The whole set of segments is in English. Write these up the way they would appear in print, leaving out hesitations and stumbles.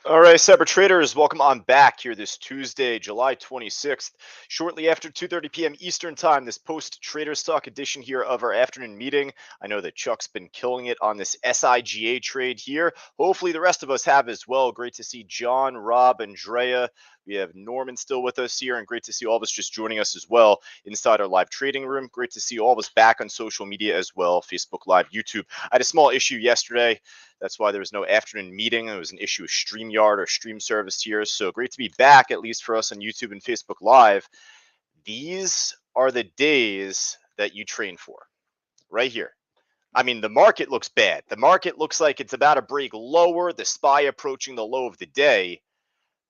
All right, cyber traders, welcome on back here this Tuesday, July 26th, shortly after 2:30 p.m. Eastern Time. This post Traders Talk edition here of our afternoon meeting. I know that Chuck's been killing it on this SIGA trade here. Hopefully, the rest of us have as well. Great to see John, Rob, Andrea. We have Norman still with us here, and great to see all of us just joining us as well inside our live trading room. Great to see all of us back on social media as well, Facebook Live, YouTube. I had a small issue yesterday. That's why there was no afternoon meeting. It was an issue with StreamYard or stream service here. So great to be back, at least for us on YouTube and Facebook Live. These are the days that you train for, right here. I mean, the market looks bad. The market looks like it's about to break lower, the SPY approaching the low of the day.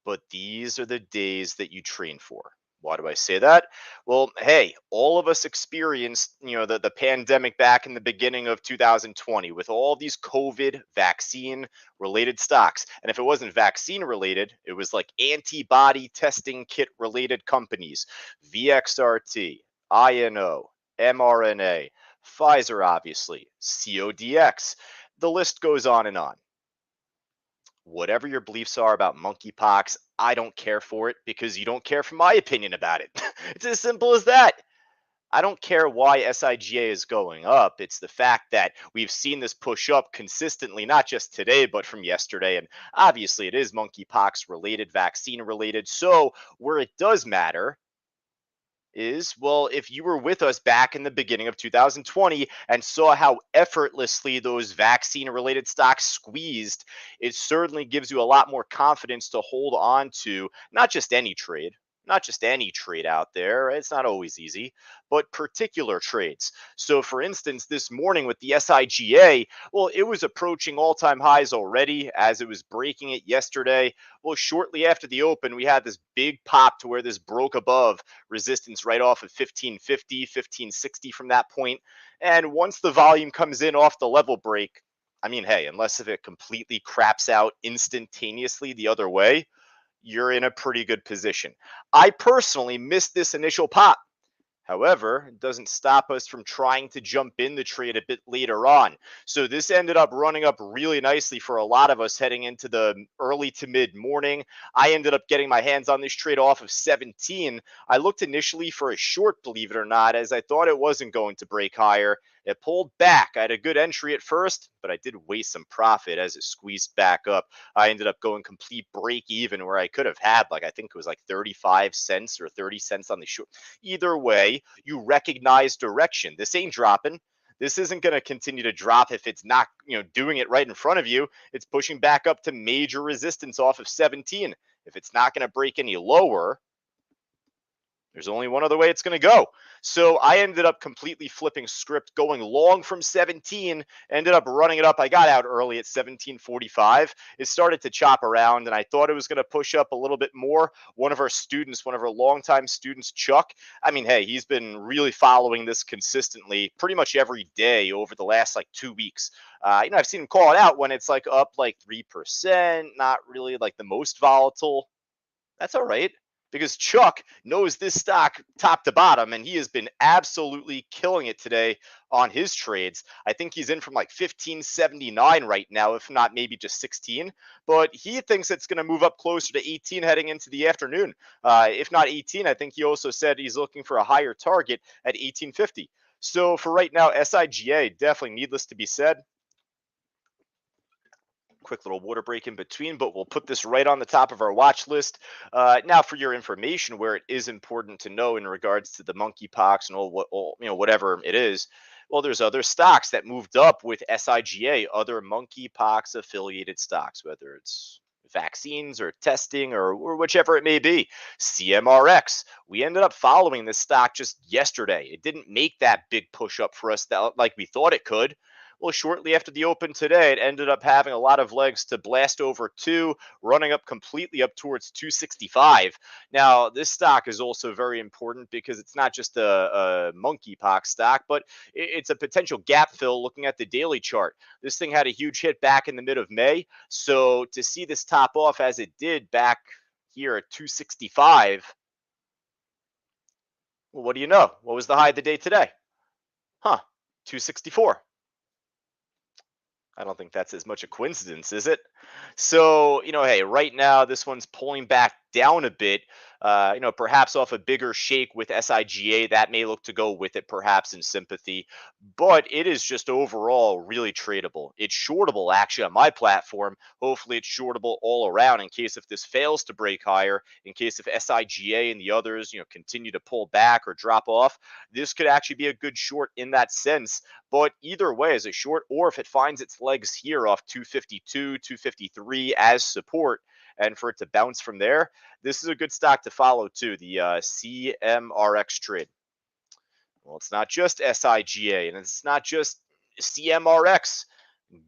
But these are the days that you train for. Why do I say that? Well, hey, all of us experienced, the pandemic back in the beginning of 2020 with all these COVID vaccine related stocks. And if it wasn't vaccine related, it was like antibody testing kit related companies, VXRT, INO, mRNA, Pfizer, obviously, CODX. The list goes on and on. Whatever your beliefs are about monkeypox, I don't care for it because you don't care for my opinion about it. It's as simple as that. I don't care why SIGA is going up. It's the fact that we've seen this push up consistently, not just today, but from yesterday. And obviously, it is monkeypox related, vaccine related. So, where it does matter is, well, if you were with us back in the beginning of 2020 and saw how effortlessly those vaccine related stocks squeezed, it certainly gives you a lot more confidence to hold on to not just any trade. Not just any trade out there. It's not always easy, but particular trades. So, for instance, this morning with the SIGA, well, it was approaching all time highs already as it was breaking it yesterday. Well, shortly after the open, we had this big pop to where this broke above resistance right off of 1550, 1560 from that point. And once the volume comes in off the level break, I mean, hey, unless if it completely craps out instantaneously the other way, you're in a pretty good position. I personally missed this initial pop. However, it doesn't stop us from trying to jump in the trade a bit later on. So this ended up running up really nicely for a lot of us heading into the early to mid morning. I ended up getting my hands on this trade off of 17. I looked initially for a short, believe it or not, as I thought it wasn't going to break higher. It pulled back. I had a good entry at first, but I did waste some profit as it squeezed back up. I ended up going complete break even where I could have had like I think it was like 35 cents or 30 cents on the short. Either way, you recognize direction. This ain't dropping. This isn't going to continue to drop if it's not, doing it right in front of you. It's pushing back up to major resistance off of 17. If it's not going to break any lower, there's only one other way it's going to go. So I ended up completely flipping script, going long from 17, ended up running it up. I got out early at 17:45. It started to chop around, and I thought it was going to push up a little bit more. One of our students, one of our longtime students, Chuck, I mean, hey, he's been really following this consistently pretty much every day over the last like 2 weeks. I've seen him call it out when it's like up like 3%, not really like the most volatile. That's all right because Chuck knows this stock top to bottom, and he has been absolutely killing it today on his trades. I think he's in from like 1579 right now, if not maybe just 16. But he thinks it's going to move up closer to 18 heading into the afternoon. If not 18, I think he also said he's looking for a higher target at 1850. So for right now, SIGA, definitely needless to be said, quick little water break in between, but we'll put this right on the top of our watch list. Now, for your information, where it is important to know in regards to the monkeypox and whatever it is. Well, there's other stocks that moved up with SIGA, other monkeypox affiliated stocks, whether it's vaccines or testing or whichever it may be. CMRX. We ended up following this stock just yesterday. It didn't make that big push up for us that like we thought it could. Well, shortly after the open today, it ended up having a lot of legs to blast over two, running up completely up towards 265. Now, this stock is also very important because it's not just a monkeypox stock, but it's a potential gap fill looking at the daily chart. This thing had a huge hit back in the mid of May. So to see this top off as it did back here at 265, well, what do you know? What was the high of the day today? Huh, 264. I don't think that's as much a coincidence, is it? So, hey, right now this one's pulling back down a bit. Perhaps off a bigger shake with SIGA that may look to go with it, perhaps in sympathy. But it is just overall really tradable. It's shortable actually on my platform. Hopefully, it's shortable all around in case if this fails to break higher. In case if SIGA and the others, continue to pull back or drop off, this could actually be a good short in that sense. But either way, as a short, or if it finds its legs here off 252, 253 as support, and for it to bounce from there, this is a good stock to follow too. The CMRX trade. Well, it's not just SIGA and it's not just CMRX.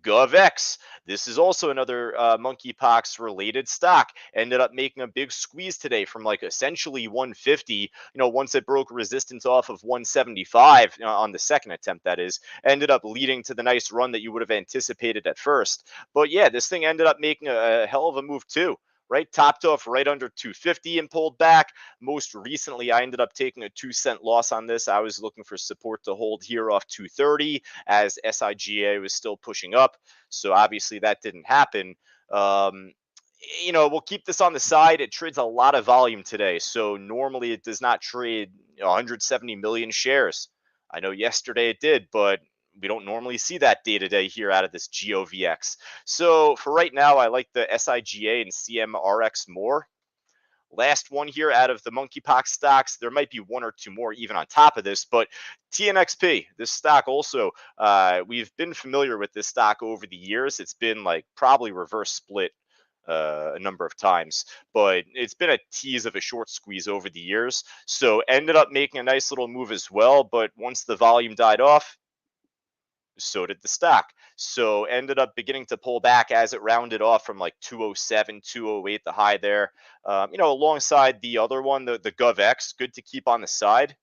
GovX. This is also another monkeypox related stock. Ended up making a big squeeze today from like essentially 150. Once it broke resistance off of 175 on the second attempt, that is, ended up leading to the nice run that you would have anticipated at first. But yeah, this thing ended up making a hell of a move too. Right, topped off right under 250 and pulled back. Most recently, I ended up taking a 2-cent loss on this. I was looking for support to hold here off 230 as SIGA was still pushing up. So obviously that didn't happen. We'll keep this on the side. It trades a lot of volume today. So normally it does not trade 170 million shares. I know yesterday it did, but we don't normally see that day to day here out of this GOVX. So for right now, I like the SIGA and CMRX more. Last one here out of the monkeypox stocks. There might be one or two more even on top of this, but TNXP, this stock also, we've been familiar with this stock over the years. It's been like probably reverse split a number of times, but it's been a tease of a short squeeze over the years. So ended up making a nice little move as well. But once the volume died off, so did the stock. So ended up beginning to pull back as it rounded off from like 207, 208, the high there. Alongside the other one, the GovX, good to keep on the side.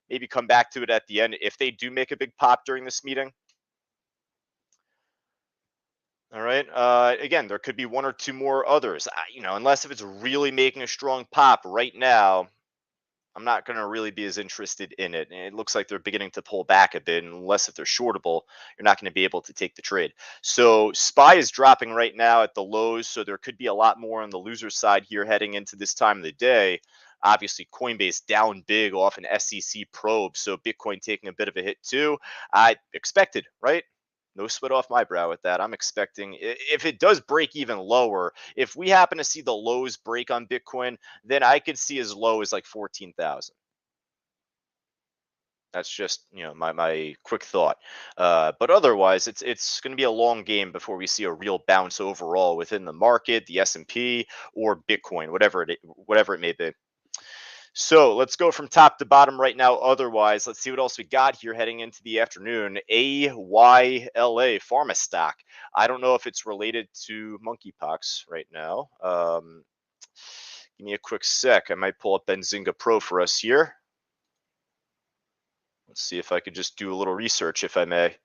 Maybe come back to it at the end if they do make a big pop during this meeting. All right. Again, there could be one or two more others. Unless if it's really making a strong pop right now, I'm not going to really be as interested in it. And it looks like they're beginning to pull back a bit. Unless if they're shortable, you're not going to be able to take the trade. So SPY is dropping right now at the lows. So there could be a lot more on the loser side here heading into this time of the day. Obviously, Coinbase down big off an SEC probe. So Bitcoin taking a bit of a hit too. I expected, right? No sweat off my brow with that. I'm expecting if it does break even lower, if we happen to see the lows break on Bitcoin, then I could see as low as like 14,000. That's just my quick thought. But otherwise, it's going to be a long game before we see a real bounce overall within the market, the S&P or Bitcoin, whatever it may be. So let's go from top to bottom right now. Otherwise, let's see what else we got here heading into the afternoon. AYLA pharma stock. I don't know if it's related to monkeypox right now. Give me a quick sec. I might pull up Benzinga Pro for us here. Let's see if I could just do a little research, if I may.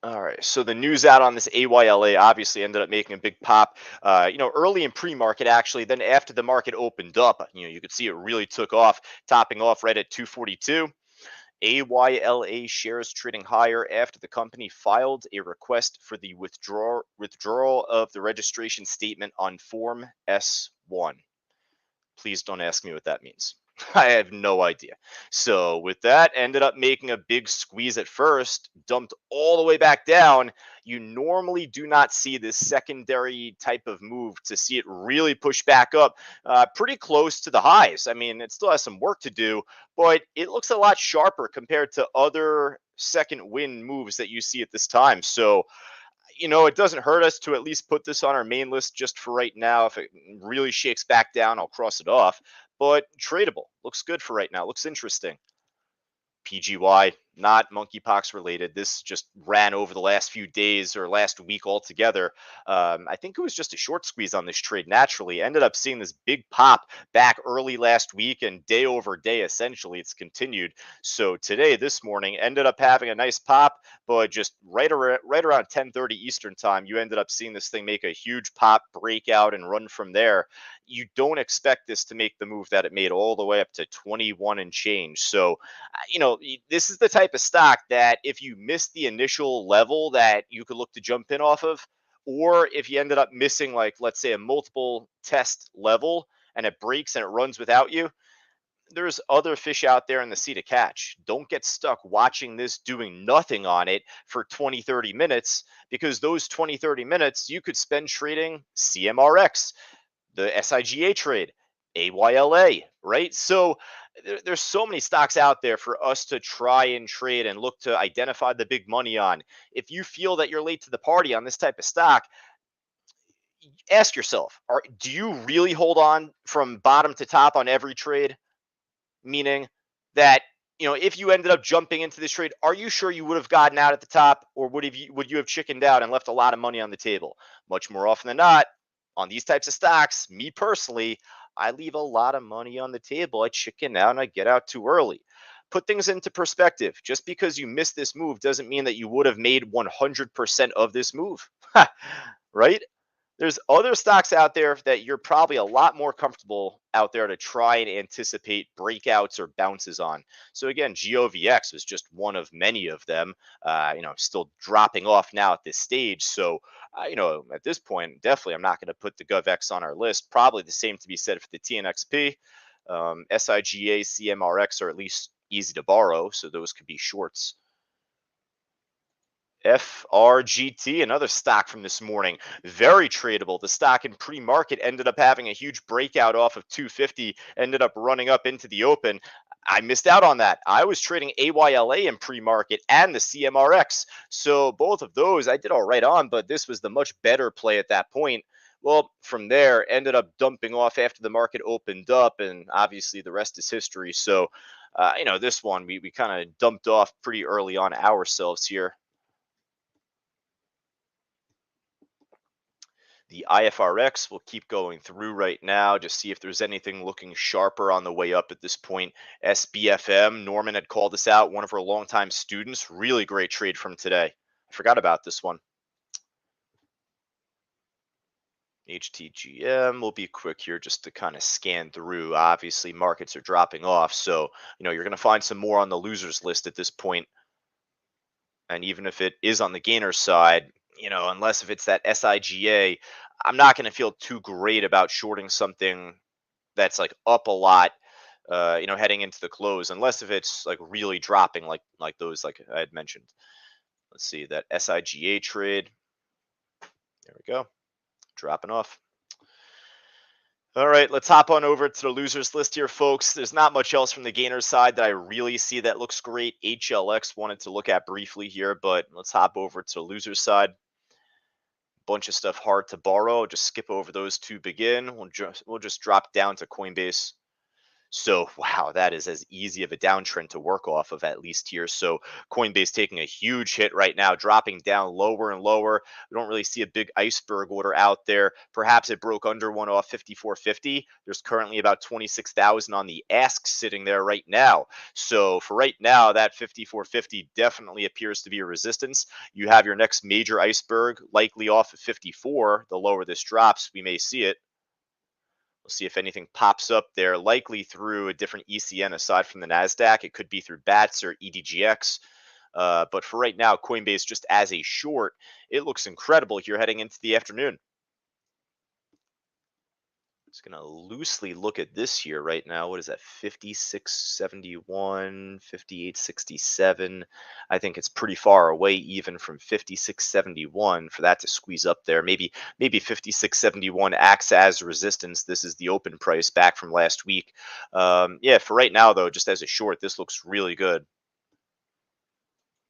All right. So the news out on this AYLA obviously ended up making a big pop, early in pre-market actually. Then after the market opened up, you could see it really took off, topping off right at 242. AYLA shares trading higher after the company filed a request for the withdrawal of the registration statement on Form S1. Please don't ask me what that means. I have no idea. So with that, ended up making a big squeeze at first, dumped all the way back down. You normally do not see this secondary type of move to see it really push back up pretty close to the highs. I mean, it still has some work to do, but it looks a lot sharper compared to other second wind moves that you see at this time. So it doesn't hurt us to at least put this on our main list just for right now. If it really shakes back down, I'll cross it off. But tradable. Looks good for right now. Looks interesting. PGY, not monkeypox related. This just ran over the last few days or last week altogether. I think it was just a short squeeze on this trade naturally. Ended up seeing this big pop back early last week and day over day, essentially, it's continued. So today, this morning, ended up having a nice pop, but just right around 10:30 Eastern time, you ended up seeing this thing make a huge pop, breakout, and run from there. You don't expect this to make the move that it made all the way up to 21 and change. So this is the type type of stock that if you missed the initial level that you could look to jump in off of, or if you ended up missing, like, let's say, a multiple test level and it breaks and it runs without you, there's other fish out there in the sea to catch. Don't get stuck watching this doing nothing on it for 20, 30 minutes, because those 20, 30 minutes you could spend trading CMRX, the SIGA trade, AYLA, right? So there's so many stocks out there for us to try and trade and look to identify the big money on. If you feel that you're late to the party on this type of stock, ask yourself, do you really hold on from bottom to top on every trade? Meaning that, if you ended up jumping into this trade, are you sure you would have gotten out at the top, or would you have chickened out and left a lot of money on the table? Much more often than not, on these types of stocks, me personally, I leave a lot of money on the table. I chicken out and I get out too early. Put things into perspective. Just because you missed this move doesn't mean that you would have made 100% of this move. Right? There's other stocks out there that you're probably a lot more comfortable out there to try and anticipate breakouts or bounces on. So again, GOVX was just one of many of them. Still dropping off now at this stage. So at this point, definitely, I'm not going to put the GovX on our list. Probably the same to be said for the TNXP, SIGA, CMRX are at least easy to borrow, so those could be shorts. FRGT, another stock from this morning, very tradable. The stock in pre-market ended up having a huge breakout off of 250, ended up running up into the open. I missed out on that. I was trading AYLA in pre-market and the CMRX. So both of those I did all right on, but this was the much better play at that point. Well, from there, ended up dumping off after the market opened up, and obviously the rest is history. So, this one, we kind of dumped off pretty early on ourselves here. The IFRX will keep going through right now, just see if there's anything looking sharper on the way up at this point. SBFM, Norman had called us out, one of our longtime students. Really great trade from today. I forgot about this one. HTGM, will be quick here just to kind of scan through. Obviously, markets are dropping off, so you're going to find some more on the losers list at this point. And even if it is on the gainer side, unless if it's that SIGA, I'm not going to feel too great about shorting something that's like up a lot, heading into the close, unless if it's like really dropping, like those, like I had mentioned. Let's see that SIGA trade. There we go, dropping off. All right, let's hop on over to the losers list here, folks. There's not much else from the gainers side that I really see that looks great. HLX wanted to look at briefly here, but let's hop over to the losers side. Bunch of stuff hard to borrow. Just skip over those to begin. We'll just drop down to Coinbase. So, wow, that is as easy of a downtrend to work off of, at least here. So, Coinbase taking a huge hit right now, dropping down lower and lower. We don't really see a big iceberg order out there. Perhaps it broke under one off 54.50. There's currently about 26,000 on the ask sitting there right now. So, for right now, that 54.50 definitely appears to be a resistance. You have your next major iceberg likely off of 54. The lower this drops, we may see it. We'll see if anything pops up there, likely through a different ECN aside from the NASDAQ. It could be through BATS or EDGX. But for right now, Coinbase, just as a short, it looks incredible here heading into the afternoon. Just going to loosely look at this here right now. What is that? 56.71, 58.67. I think it's pretty far away even from 56.71 for that to squeeze up there. Maybe 56.71 acts as resistance. This is the open price back from last week. Yeah, for right now though, just as a short, this looks really good.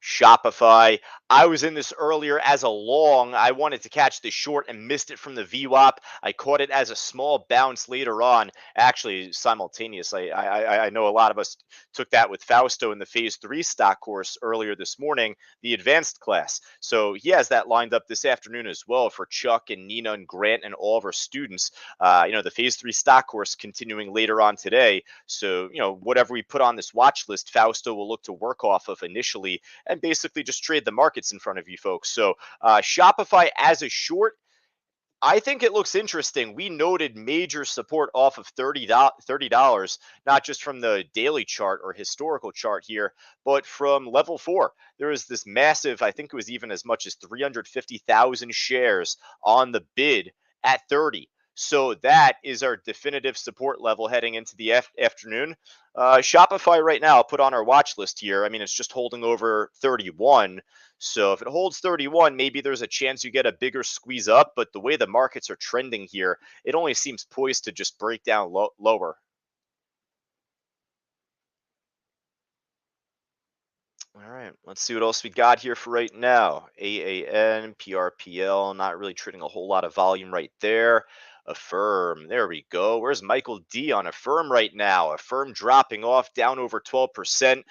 Shopify. I was in this earlier as a long. I wanted to catch the short and missed it from the VWAP. I caught it as a small bounce later on. Actually, simultaneously, I know a lot of us took that with Fausto in the phase 3 stock course earlier this morning, the advanced class. So he has that lined up this afternoon as well for Chuck and Nina and Grant and all of our students. The phase 3 stock course continuing later on today. So, whatever we put on this watch list, Fausto will look to work off of initially and basically just trade the markets in front of you folks. So Shopify as a short, I think it looks interesting. We noted major support off of $30, not just from the daily chart or historical chart here, but from level four. There was this massive, I think it was even as much as 350,000 shares on the bid at 30. So that is our definitive support level heading into the afternoon. Shopify right now, I'll put on our watch list here. I mean, it's just holding over 31. So if it holds 31, maybe there's a chance you get a bigger squeeze up. But the way the markets are trending here, it only seems poised to just break down lower. All right, let's see what else we got here for right now. AAN, PRPL, not really trading a whole lot of volume right there. Affirm, there we go. Where's Michael D on Affirm right now? Affirm dropping off down over 12%.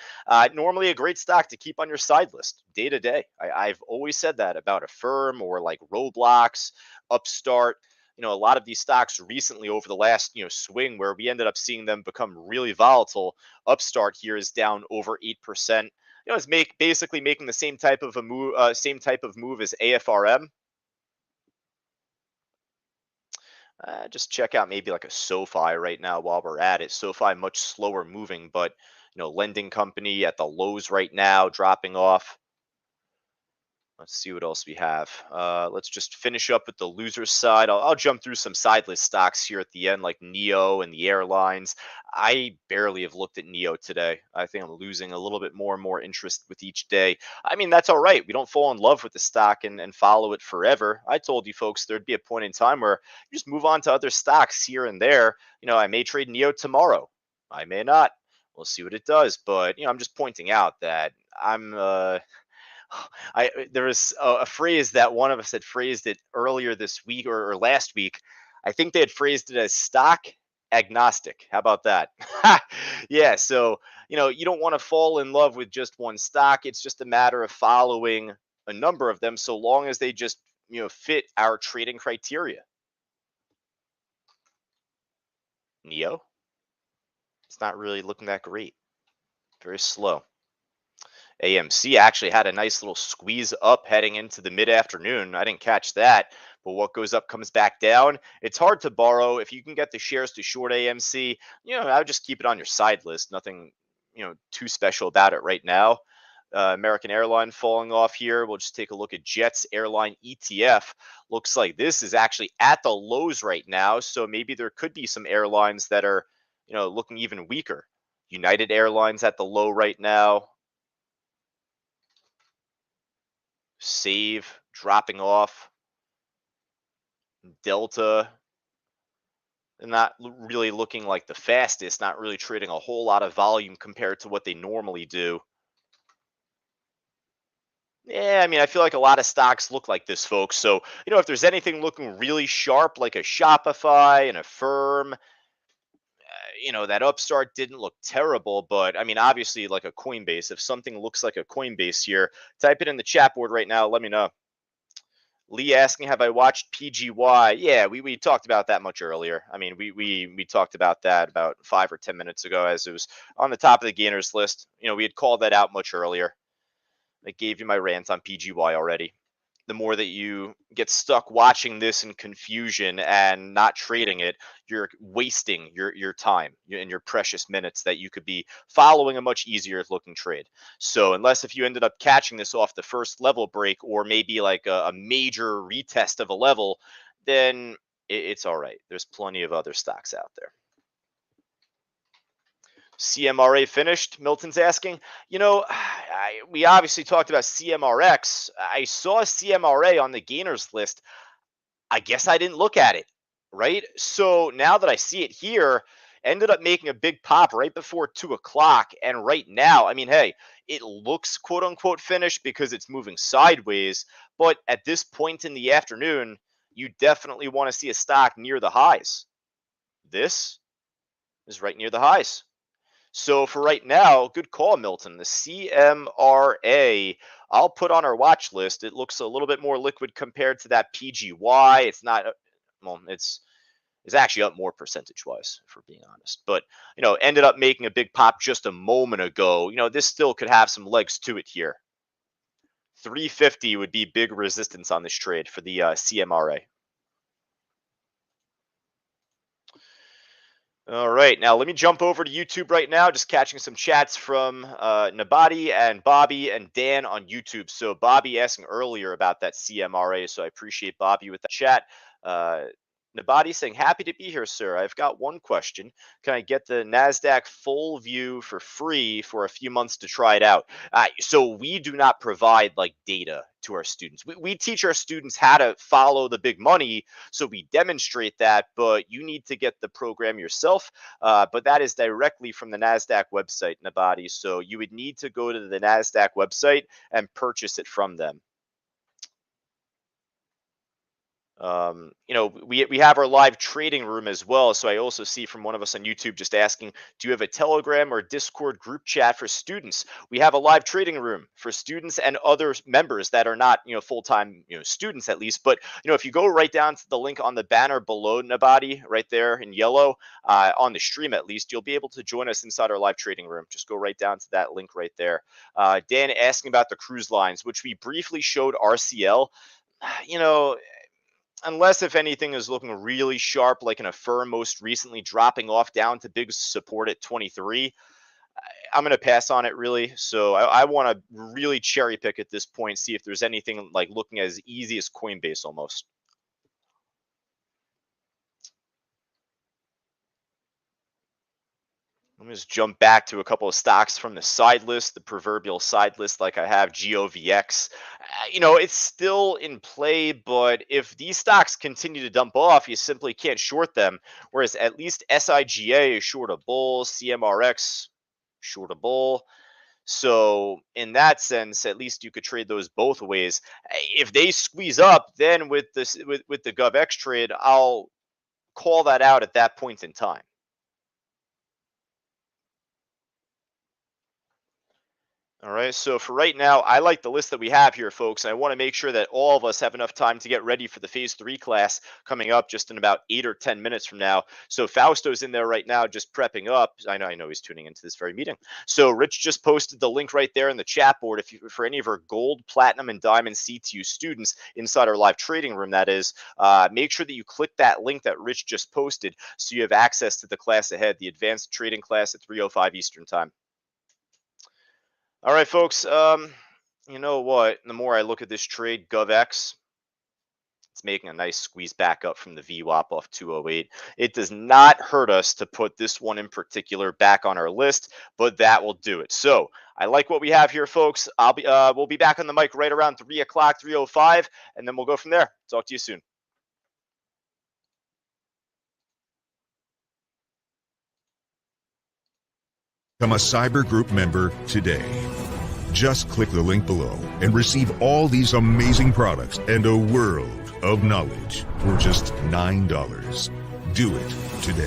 Normally a great stock to keep on your side list day to day. I've always said that about Affirm or like Roblox, Upstart. A lot of these stocks recently over the last, swing where we ended up seeing them become really volatile. Upstart here is down over 8%. It's basically making the same type of move as AFRM. Just check out maybe like a SoFi right now while we're at it. SoFi much slower moving, but lending company at the lows right now, dropping off. Let's see what else we have. Let's just finish up with the losers side. I'll jump through some side list stocks here at the end, like Neo and the airlines. I barely have looked at Neo today. I think I'm losing a little bit more and more interest with each day. I mean, that's all right. We don't fall in love with the stock and follow it forever. I told you folks there'd be a point in time where you just move on to other stocks here and there. I may trade Neo tomorrow. I may not. We'll see what it does. But, I'm just pointing out that there was a phrase that one of us had phrased it earlier this week or last week. I think they had phrased it as stock agnostic. How about that? Yeah. So, you don't want to fall in love with just one stock. It's just a matter of following a number of them so long as they just, fit our trading criteria. Neo, it's not really looking that great. Very slow. AMC actually had a nice little squeeze up heading into the mid afternoon. I didn't catch that, but what goes up comes back down. It's hard to borrow. If you can get the shares to short AMC, I would just keep it on your side list. Nothing, too special about it right now. American Airline falling off here. We'll just take a look at Jets Airline ETF. Looks like this is actually at the lows right now. So maybe there could be some airlines that are, looking even weaker. United Airlines at the low right now. Save dropping off. Delta not really looking like the fastest, not really trading a whole lot of volume compared to what they normally do. Yeah, I mean, I feel like a lot of stocks look like this, folks. So, if there's anything looking really sharp, like a Shopify and a Firm, that Upstart didn't look terrible, but I mean, obviously, like a Coinbase, if something looks like a Coinbase here, type it in the chat board right now. Let me know. Lee asking, have I watched PGY? Yeah, we talked about that much earlier. I mean, we talked about that about 5 or 10 minutes ago as it was on the top of the gainers list. We had called that out much earlier. I gave you my rant on PGY already. The more that you get stuck watching this in confusion and not trading it, you're wasting your time and your precious minutes that you could be following a much easier looking trade. So unless if you ended up catching this off the first level break or maybe like a major retest of a level, then it's all right. There's plenty of other stocks out there. CMRA finished? Milton's asking. We obviously talked about CMRX. I saw CMRA on the gainers list. I guess I didn't look at it, right? So now that I see it here, ended up making a big pop right before 2 o'clock. And right now, I mean, hey, it looks quote unquote finished because it's moving sideways. But at this point in the afternoon, you definitely want to see a stock near the highs. This is right near the highs. So for right now, good call, Milton. The CMRA, I'll put on our watch list. It looks a little bit more liquid compared to that PGY. It's not, well, it's actually up more percentage wise, if we're being honest. But ended up making a big pop just a moment ago. This still could have some legs to it here. 350 would be big resistance on this trade for the CMRA. All right, now let me jump over to YouTube right now. Just catching some chats from Nabati and Bobby and Dan on YouTube. So Bobby asking earlier about that CMRA, so I appreciate Bobby with the chat. Uh, Nabati saying, "Happy to be here, sir. I've got one question. Can I get the Nasdaq full view for free for a few months to try it out?" So we do not provide like data to our students. We teach our students how to follow the big money, so we demonstrate that, but you need to get the program yourself. But that is directly from the NASDAQ website, Nabati. So you would need to go to the NASDAQ website and purchase it from them. We have our live trading room as well. So I also see from one of us on YouTube just asking, do you have a Telegram or Discord group chat for students? We have a live trading room for students and other members that are not, full-time, students at least. But, if you go right down to the link on the banner below, Nabati, right there in yellow, on the stream at least, you'll be able to join us inside our live trading room. Just go right down to that link right there. Dan asking about the cruise lines, which we briefly showed RCL. You know, Unless if anything is looking really sharp, like an Affirm most recently dropping off down to big support at 23, I'm going to pass on it really. So I want to really cherry pick at this point, see if there's anything like looking as easy as Coinbase almost. Let me just jump back to a couple of stocks from the side list, the proverbial side list, like I have GOVX. It's still in play, but if these stocks continue to dump off, you simply can't short them. Whereas at least SIGA is short a bull, CMRX short a bull. So in that sense, at least you could trade those both ways. If they squeeze up, then with this with the GovX trade, I'll call that out at that point in time. All right. So for right now, I like the list that we have here, folks. I want to make sure that all of us have enough time to get ready for the phase 3 class coming up just in about 8 or 10 minutes from now. So Fausto's in there right now, just prepping up. I know he's tuning into this very meeting. So Rich just posted the link right there in the chat board. For any of our gold, platinum, and diamond CTU students inside our live trading room, that is, make sure that you click that link that Rich just posted so you have access to the class ahead, the advanced trading class at 3:05 Eastern time. All right, folks. You know what? The more I look at this trade, GovX, it's making a nice squeeze back up from the VWAP off 208. It does not hurt us to put this one in particular back on our list, but that will do it. So I like what we have here, folks. We'll be back on the mic right around 3 o'clock, 3:05, and then we'll go from there. Talk to you soon. Become a Cyber Group member today. Just click the link below and receive all these amazing products and a world of knowledge for just $9. Do it today.